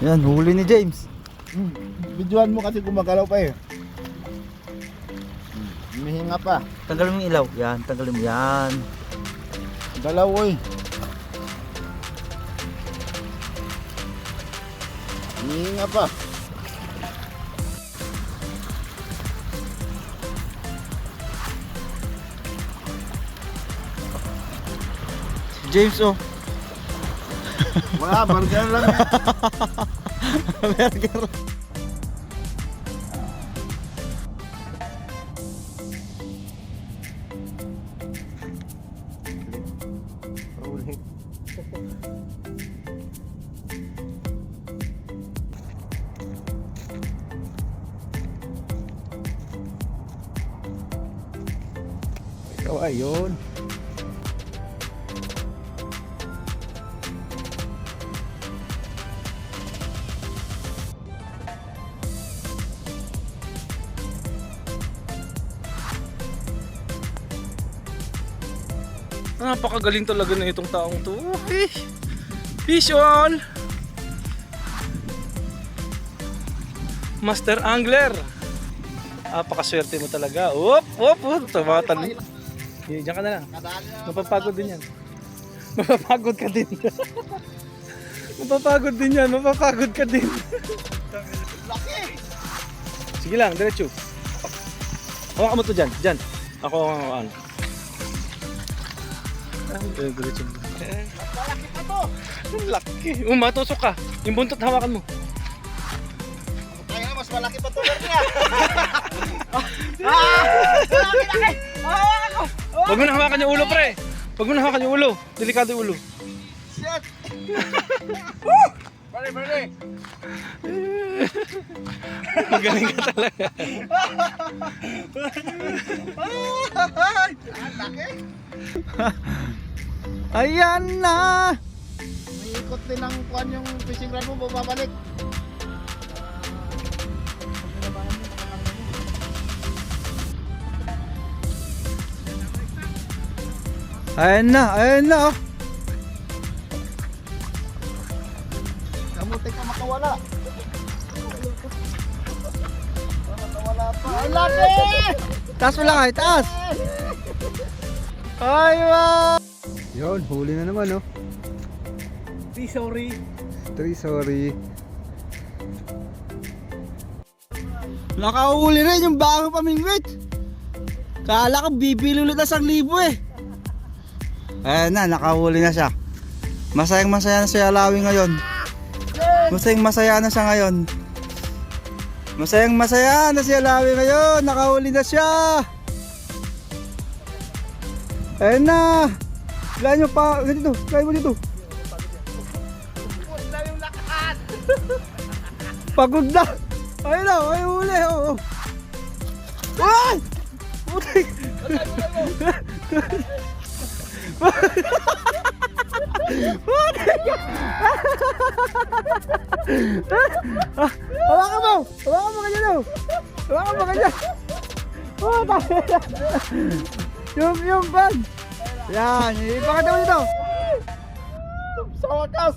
Yan, huli ni James. Videoan mo kasi gumagalaw pa eh. Humihinga pa. Tanggalin mo yung ilaw. Yan, tanggalin mo yan. Galaw oy. Humihinga pa. James, oh. Wala, burger lang eh. Burger. Ikaw ayun. Napakagaling talaga na itong taong to. Fish on! Master Angler. Napakaswerte mo talaga. Op! Tumatan. Diyan ka na lang. Mapapagod din yan. Mapapagod ka din. Mapapagod din yan. Mapapagod ka din. Sige lang, diretso. Hawakan mo to dyan. Dyan. Ako ang diretso. Malaki pa to. Ang laki. Matusok ka. Yung buntot hawakan mo. Kaya nga, mas malaki pa to niya. Laki. Ako. Huwag mo na hawakan yung ulo, pre. Huwag mo na hawakan yung ulo. Delikado yung ulo. Shit. Bali. Magaling ka talaga. Laki. Ayan na. May ikot din ang kuhan yung fishing rod mo, babalik. Ayan na, oh. Kamutin ka makawala. Makawala pa. Ay, laki! Taas mo lang, ay, taas. Ay, wow. Yun, huli na naman, oh. Sorry. Sorry. Nakahuli rin yung bago pamingwit. Kala ko bibili ulit na 1,000 eh. Ayan na, nakahuli na siya. Masayang masaya na si Alawi ngayon. Masayang masaya na siya ngayon. Masayang masaya na si Alawi ngayon. Nakahuli na siya. Ayan na. Kailangan nyo pa. Ganito, kaya mo dito. Pagod na. Ayun na, ay huli. Oh. Ay! Putik! Hawakan mo! Hawakan mo ganyan, oh! Hawakan mo ganyan! Oh, yung bag! Yan, ipakita mo dito! Sa wakas!